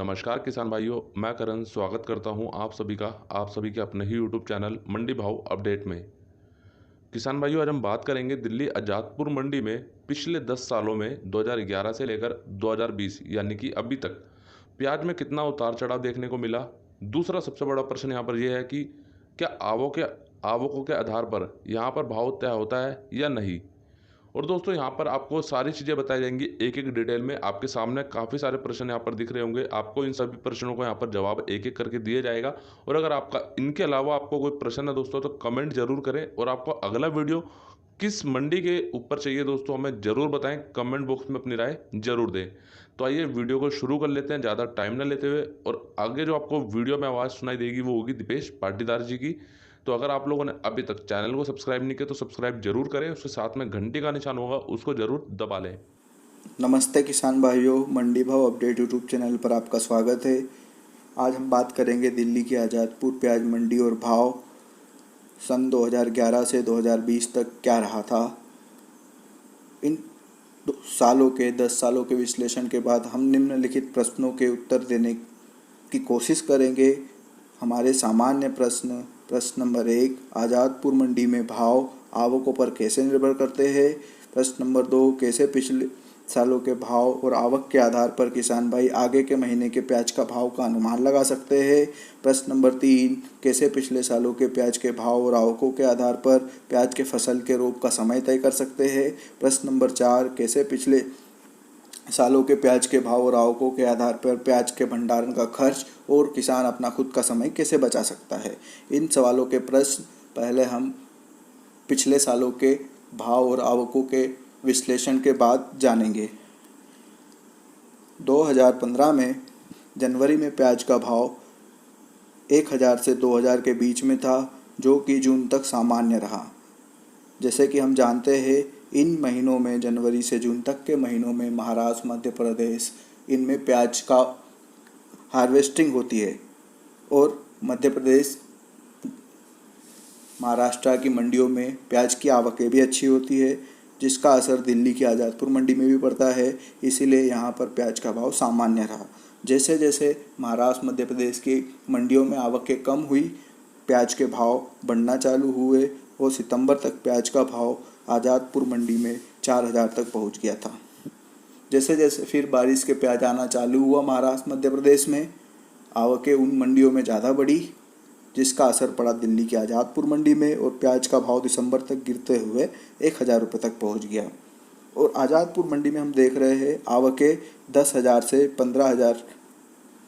नमस्कार किसान भाइयों, मैं करण स्वागत करता हूं आप सभी के अपने ही यूट्यूब चैनल मंडी भाव अपडेट में। किसान भाइयों, आज हम बात करेंगे दिल्ली आज़ादपुर मंडी में पिछले 10 सालों में 2011 से लेकर 2020 यानी कि अभी तक प्याज में कितना उतार चढ़ाव देखने को मिला। दूसरा सबसे बड़ा प्रश्न यहाँ पर यह है कि क्या आवकों के आधार पर यहाँ पर भाव तय होता है या नहीं। और दोस्तों, यहाँ पर आपको सारी चीज़ें बताई जाएंगी एक एक डिटेल में। आपके सामने काफ़ी सारे प्रश्न यहाँ पर दिख रहे होंगे, आपको इन सभी प्रश्नों को यहाँ पर जवाब एक एक करके दिया जाएगा। और अगर आपका इनके अलावा आपको कोई प्रश्न है दोस्तों, तो कमेंट जरूर करें। और आपको अगला वीडियो किस मंडी के ऊपर चाहिए दोस्तों, हमें ज़रूर बताएं, कमेंट बॉक्स में अपनी राय जरूर दें। तो आइए वीडियो को शुरू कर लेते हैं ज़्यादा टाइम ना लेते हुए। और आगे जो आपको वीडियो में आवाज़ सुनाई देगी वो होगी दीपेश पाटीदार जी की। तो अगर आप लोगों ने अभी तक चैनल को सब्सक्राइब नहीं किया तो सब्सक्राइब जरूर करें, उसके साथ में घंटी का निशान होगा उसको जरूर दबा लें। नमस्ते किसान भाइयों, मंडी भाव अपडेट यूट्यूब चैनल पर आपका स्वागत है। आज हम बात करेंगे दिल्ली की आज़ादपुर प्याज मंडी और भाव सन 2011 से 2020 तक क्या रहा था। इन सालों के 10 सालों के विश्लेषण के बाद हम निम्नलिखित प्रश्नों के उत्तर देने की कोशिश करेंगे। हमारे सामान्य प्रश्न नंबर 1, आज़ादपुर मंडी में भाव आवकों पर कैसे निर्भर करते हैं। प्रश्न नंबर 2, कैसे पिछले सालों के भाव और आवक के आधार पर किसान भाई आगे के महीने के प्याज का भाव का अनुमान लगा सकते हैं। प्रश्न नंबर 3, कैसे पिछले सालों के प्याज के भाव और आवकों के आधार पर प्याज के फसल के रोप का समय तय कर सकते हैं। प्रश्न नंबर 4, कैसे पिछले सालों के प्याज के भाव और आवकों के आधार पर प्याज के भंडारण का खर्च और किसान अपना खुद का समय कैसे बचा सकता है। इन सवालों के प्रश्न पहले हम पिछले सालों के भाव और आवकों के विश्लेषण के बाद जानेंगे। 2015 में जनवरी में प्याज का भाव 1000 से 2000 के बीच में था, जो कि जून तक सामान्य रहा। जैसे कि हम जानते हैं, इन महीनों में जनवरी से जून तक के महीनों में महाराष्ट्र, मध्य प्रदेश, इनमें प्याज का हार्वेस्टिंग होती है और मध्य प्रदेश, महाराष्ट्र की मंडियों में प्याज की आवकें भी अच्छी होती है, जिसका असर दिल्ली की आज़ादपुर मंडी में भी पड़ता है। इसीलिए यहाँ पर प्याज का भाव सामान्य रहा। जैसे जैसे महाराष्ट्र, मध्य प्रदेश की मंडियों में आवकें कम हुई, प्याज के भाव बढ़ना चालू हुए और सितंबर तक प्याज का भाव आज़ादपुर मंडी में 4000 तक पहुँच गया था। जैसे जैसे फिर बारिश के प्याज आना चालू हुआ महाराष्ट्र, मध्य प्रदेश में, आवकें उन मंडियों में ज़्यादा बढ़ी, जिसका असर पड़ा दिल्ली की आज़ादपुर मंडी में और प्याज का भाव दिसंबर तक गिरते हुए 1000 रुपये तक पहुंच गया। और आज़ादपुर मंडी में हम देख रहे हैं आवकें 10,000 से 15,000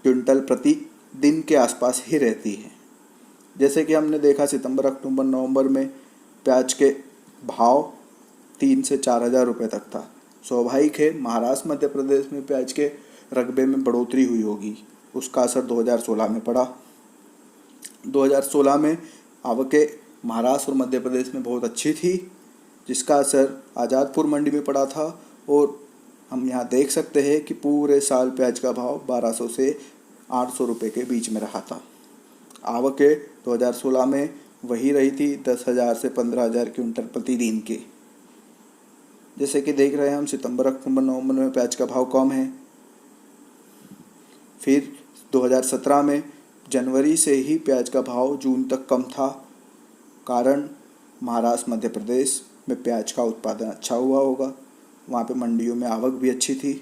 क्विंटल प्रति दिन के आसपास ही रहती है। जैसे कि हमने देखा सितंबर, अक्टूबर, नवंबर में प्याज के भाव 3 से 4,000 रुपये तक था। स्वाभाविक है, महाराष्ट्र, मध्य प्रदेश में प्याज के रकबे में बढ़ोतरी हुई होगी। उसका असर 2016 में पड़ा। 2016 में आवकें महाराष्ट्र और मध्य प्रदेश में बहुत अच्छी थी, जिसका असर आज़ादपुर मंडी में पड़ा था। और हम यहाँ देख सकते हैं कि पूरे साल प्याज का भाव 1200 से 800 रुपये के बीच में रहा था। आवकें 2016 में वही रही थी, 10,000 से 15,000 क्विंटल प्रतिदिन के। जैसे कि देख रहे हैं हम, सितंबर, अक्टूबर, नवंबर में प्याज का भाव कम है। फिर 2017 में जनवरी से ही प्याज का भाव जून तक कम था, कारण महाराष्ट्र, मध्य प्रदेश में प्याज का उत्पादन अच्छा हुआ होगा, वहाँ पे मंडियों में आवक भी अच्छी थी।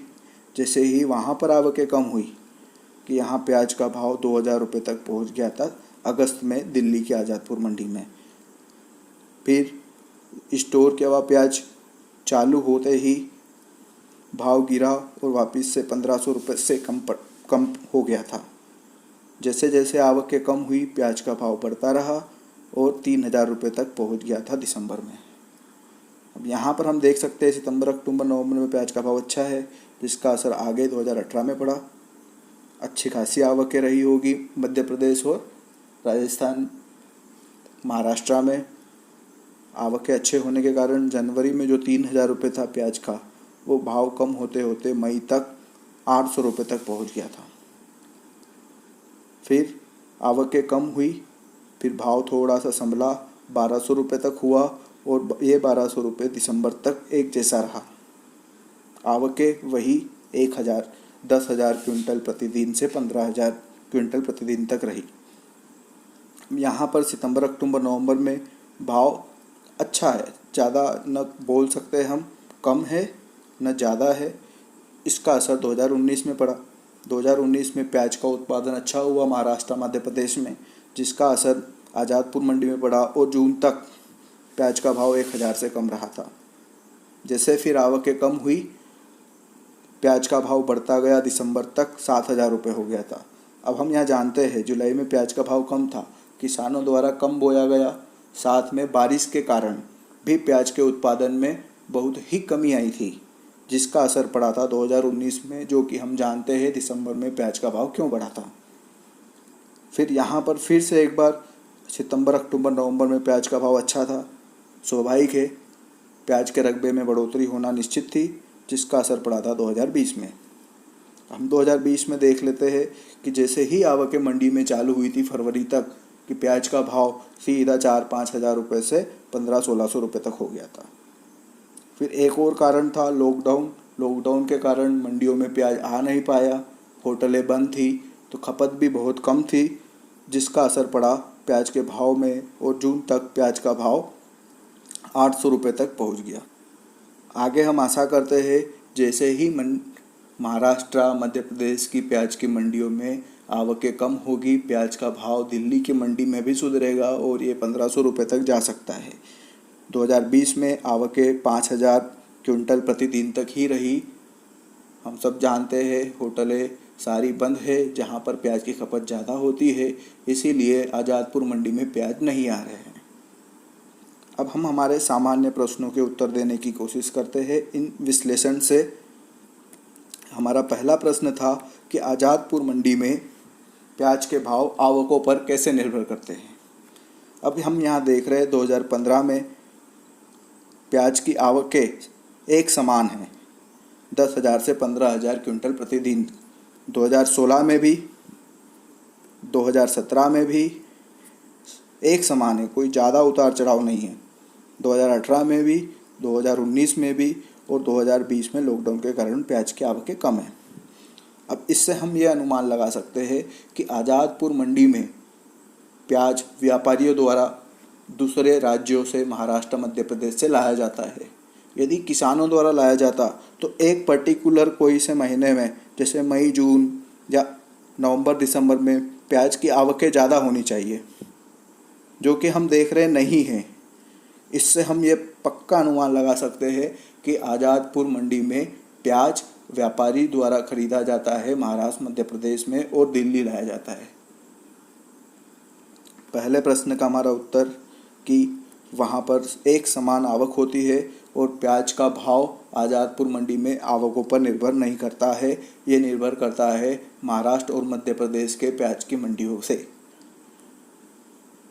जैसे ही वहाँ पर आवकें कम हुई कि यहाँ प्याज का भाव 2000 रुपये तक पहुँच गया था अगस्त में दिल्ली की आज़ादपुर मंडी में। फिर स्टोर के बाद प्याज चालू होते ही भाव गिरा और वापस से 1500 रुपये से कम हो गया था। जैसे जैसे आवकें कम हुई, प्याज का भाव बढ़ता रहा और 3000 रुपये तक पहुंच गया था दिसंबर में। अब यहाँ पर हम देख सकते हैं सितंबर, अक्टूबर, नवंबर में प्याज का भाव अच्छा है, जिसका असर आगे 2018 में पड़ा। अच्छी खासी आवकें रही होगी मध्य प्रदेश और राजस्थान, महाराष्ट्र में। आवकें अच्छे होने के कारण जनवरी में जो 3000 रुपये था प्याज का, वो भाव कम होते होते मई तक 800 रुपये तक पहुँच गया था। फिर आवकें कम हुई, फिर भाव थोड़ा सा संभला, 1200 रुपये तक हुआ और ये 1200 रुपये दिसंबर तक एक जैसा रहा। आवकें वही 1000 10,000 क्विंटल प्रतिदिन से 15,000 क्विंटल प्रतिदिन तक रही। यहाँ पर सितंबर, अक्टूबर, नवंबर में भाव अच्छा है, ज़्यादा न बोल सकते हम कम है न ज़्यादा है। इसका असर 2019 में पड़ा। 2019 में प्याज का उत्पादन अच्छा हुआ महाराष्ट्र, मध्य प्रदेश में, जिसका असर आज़ादपुर मंडी में पड़ा और जून तक प्याज का भाव 1,000 से कम रहा था। जैसे फिर आवकें कम हुई, प्याज का भाव बढ़ता गया, दिसंबर तक 7,000 रुपये हो गया था। अब हम यहाँ जानते हैं जुलाई में प्याज का भाव कम था, किसानों द्वारा कम बोया गया, साथ में बारिश के कारण भी प्याज के उत्पादन में बहुत ही कमी आई थी, जिसका असर पड़ा था 2019 में, जो कि हम जानते हैं दिसंबर में प्याज का भाव क्यों बढ़ा था। फिर यहाँ पर फिर से एक बार सितंबर, अक्टूबर, नवंबर में प्याज का भाव अच्छा था। स्वाभाविक है प्याज के रकबे में बढ़ोतरी होना निश्चित थी, जिसका असर पड़ा था 2020 में। हम 2020 में देख लेते हैं कि जैसे ही आवकें मंडी में चालू हुई थी फरवरी तक, कि प्याज का भाव सीधा 4-5 हज़ार रुपये से 1500-1600 रुपये तक हो गया था। फिर एक और कारण था लॉकडाउन के कारण मंडियों में प्याज आ नहीं पाया, होटलें बंद थी, तो खपत भी बहुत कम थी, जिसका असर पड़ा प्याज के भाव में और जून तक प्याज का भाव 800 रुपये तक पहुंच गया। आगे हम आशा करते हैं जैसे ही महाराष्ट्र, मध्य प्रदेश की प्याज की मंडियों में आवकें कम होगी, प्याज का भाव दिल्ली की मंडी में भी सुधरेगा और ये 1500 रुपये तक जा सकता है। 2020 में आवकें 5,000 क्विंटल प्रतिदिन तक ही रही। हम सब जानते हैं होटलें सारी बंद है, जहाँ पर प्याज की खपत ज़्यादा होती है, इसीलिए आज़ादपुर मंडी में प्याज नहीं आ रहे हैं। अब हम हमारे सामान्य प्रश्नों के उत्तर देने की कोशिश करते हैं इन विश्लेषण से। हमारा पहला प्रश्न था कि आज़ादपुर मंडी में प्याज के भाव आवकों पर कैसे निर्भर करते हैं। अब हम यहाँ देख रहे हैं 2015 में प्याज की आवकें एक समान हैं, 10,000 से 15,000 क्विंटल प्रतिदिन। 2016 में भी, 2017 में भी एक समान है, कोई ज़्यादा उतार चढ़ाव नहीं है। 2018 में भी, 2019 में भी और 2020 में लॉकडाउन के कारण प्याज की आवकें कम हैं। अब इससे हम ये अनुमान लगा सकते हैं कि आज़ादपुर मंडी में प्याज व्यापारियों द्वारा दूसरे राज्यों से, महाराष्ट्र, मध्य प्रदेश से लाया जाता है। यदि किसानों द्वारा लाया जाता तो एक पर्टिकुलर कोई से महीने में, जैसे मई, जून या नवंबर, दिसंबर में प्याज की आवकें ज़्यादा होनी चाहिए, जो कि हम देख रहे नहीं हैं। इससे हम ये पक्का अनुमान लगा सकते हैं कि आज़ादपुर मंडी में प्याज व्यापारी द्वारा खरीदा जाता है, महाराष्ट्र, मध्य प्रदेश में और दिल्ली लाया जाता है। पहले प्रश्न का हमारा उत्तर कि वहाँ पर एक समान आवक होती है और प्याज का भाव आज़ादपुर मंडी में आवकों पर निर्भर नहीं करता है, ये निर्भर करता है महाराष्ट्र और मध्य प्रदेश के प्याज की मंडियों से।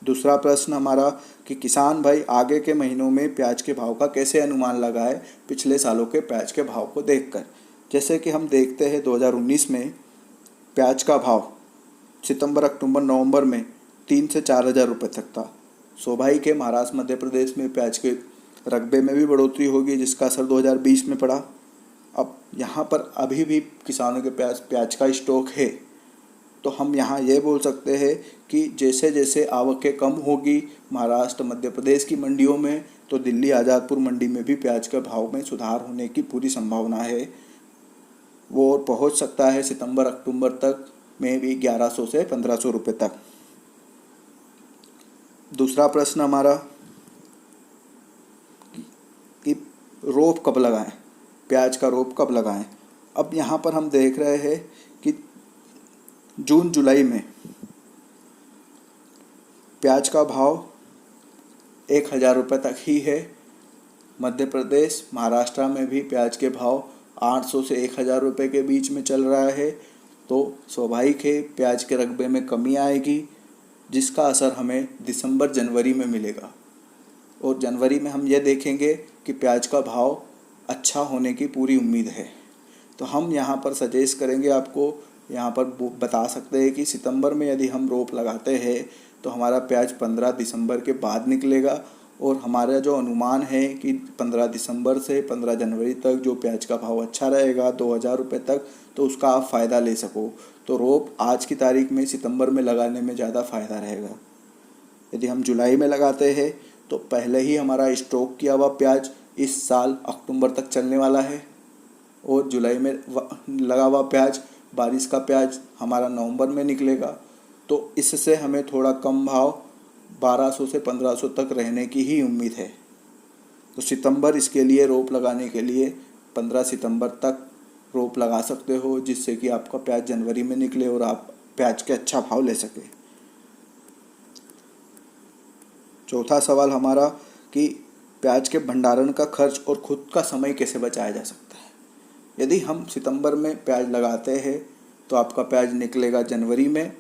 दूसरा प्रश्न हमारा कि किसान भाई आगे के महीनों में प्याज के भाव का कैसे अनुमान लगाए पिछले सालों के प्याज के भाव को देखकर। जैसे कि हम देखते हैं 2019 में प्याज का भाव सितंबर, अक्टूबर, नवंबर में 3 से 4 हज़ार रुपये तक था। स्वाभाविक है महाराष्ट्र, मध्य प्रदेश में प्याज के रकबे में भी बढ़ोतरी होगी, जिसका असर 2020 में पड़ा। अब यहाँ पर अभी भी किसानों के प्याज का स्टॉक है, तो हम यहाँ ये बोल सकते हैं कि जैसे जैसे आवकें कम होगी महाराष्ट्र, मध्य प्रदेश की मंडियों में, तो दिल्ली, आज़ादपुर मंडी में भी प्याज के भाव में सुधार होने की पूरी संभावना है। वो पहुँच सकता है सितंबर, अक्टूबर तक में भी 1100 से 1500 रुपये तक। दूसरा प्रश्न हमारा कि रोप कब लगाएं, प्याज का रोप कब लगाएं। अब यहाँ पर हम देख रहे हैं कि जून, जुलाई में प्याज का भाव 1,000 रुपये तक ही है। मध्य प्रदेश, महाराष्ट्र में भी प्याज के भाव 800 से 1,000 रुपये के बीच में चल रहा है, तो स्वाभाविक है प्याज के रकबे में कमी आएगी, जिसका असर हमें दिसंबर, जनवरी में मिलेगा। और जनवरी में हम ये देखेंगे कि प्याज का भाव अच्छा होने की पूरी उम्मीद है। तो हम यहाँ पर सजेस्ट करेंगे आपको, यहाँ पर बता सकते हैं कि सितंबर में यदि हम रोप लगाते हैं तो हमारा प्याज 15 दिसंबर के बाद निकलेगा और हमारा जो अनुमान है कि 15 दिसंबर से 15 जनवरी तक जो प्याज का भाव अच्छा रहेगा 2000 रुपये तक, तो उसका आप फ़ायदा ले सको। तो रोप आज की तारीख में सितंबर में लगाने में ज़्यादा फ़ायदा रहेगा। यदि हम जुलाई में लगाते हैं तो पहले ही हमारा स्टॉक किया हुआ प्याज इस साल अक्टूबर तक चलने वाला है, और जुलाई में लगा हुआ प्याज, बारिश का प्याज हमारा नवंबर में निकलेगा। तो इससे हमें थोड़ा कम भाव 1200 से 1500 तक रहने की ही उम्मीद है। तो सितंबर इसके लिए रोप लगाने के लिए 15 सितंबर तक रोप लगा सकते हो, जिससे कि आपका प्याज जनवरी में निकले और आप प्याज के अच्छा भाव ले सके। चौथा सवाल हमारा कि प्याज के भंडारण का खर्च और खुद का समय कैसे बचाया जा सकता है। यदि हम सितंबर में प्याज लगाते हैं तो आपका प्याज निकलेगा जनवरी में।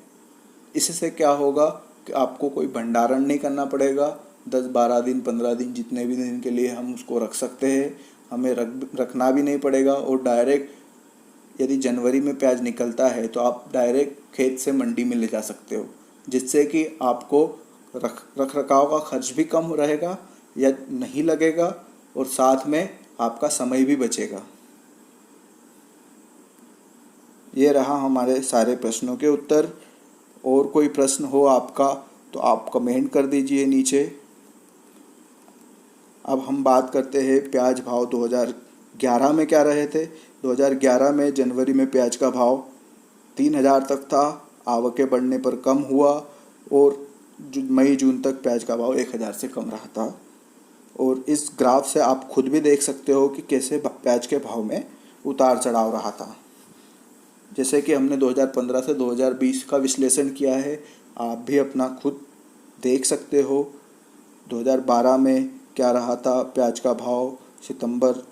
इससे क्या होगा कि आपको कोई भंडारण नहीं करना पड़ेगा। 10-12 दिन 15 दिन जितने भी दिन के लिए हम उसको रख सकते हैं, हमें रखना भी नहीं पड़ेगा। और डायरेक्ट यदि जनवरी में प्याज निकलता है तो आप डायरेक्ट खेत से मंडी में ले जा सकते हो, जिससे कि आपको रख रखाव का खर्च भी कम रहेगा या नहीं लगेगा, और साथ में आपका समय भी बचेगा। ये रहा हमारे सारे प्रश्नों के उत्तर। और कोई प्रश्न हो आपका तो आप कमेंट कर दीजिए नीचे। अब हम बात करते हैं प्याज भाव 2011 में क्या रहे थे। 2011 में जनवरी में प्याज का भाव 3000 तक था, आवकें बढ़ने पर कम हुआ, और मई जून तक प्याज का भाव 1000 से कम रहा था। और इस ग्राफ से आप खुद भी देख सकते हो कि कैसे प्याज के भाव में उतार चढ़ाव रहा था। जैसे कि हमने 2015 से 2020 का विश्लेषण किया है, आप भी अपना खुद देख सकते हो। 2012 में क्या रहा था प्याज का भाव, सितंबर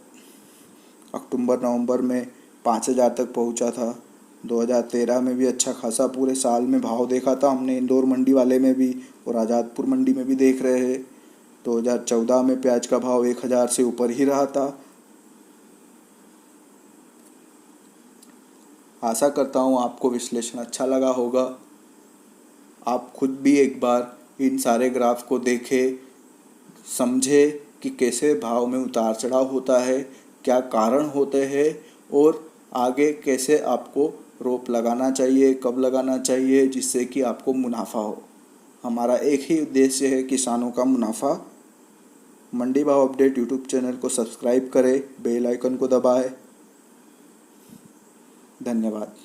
अक्टूबर नवंबर में 5000 तक पहुंचा था। 2013 में भी अच्छा खासा पूरे साल में भाव देखा था हमने, इंदौर मंडी वाले में भी और आज़ादपुर मंडी में भी देख रहे हैं। 2014 में प्याज का भाव 1000 से ऊपर ही रहा था। आशा करता हूँ आपको विश्लेषण अच्छा लगा होगा। आप खुद भी एक बार इन सारे ग्राफ को देखें, समझे कि कैसे भाव में उतार चढ़ाव होता है, क्या कारण होते हैं, और आगे कैसे आपको रोप लगाना चाहिए, कब लगाना चाहिए, जिससे कि आपको मुनाफा हो। हमारा एक ही उद्देश्य है, किसानों का मुनाफा। मंडी भाव अपडेट यूट्यूब चैनल को सब्सक्राइब करें, बेल आइकन को दबाएं। धन्यवाद।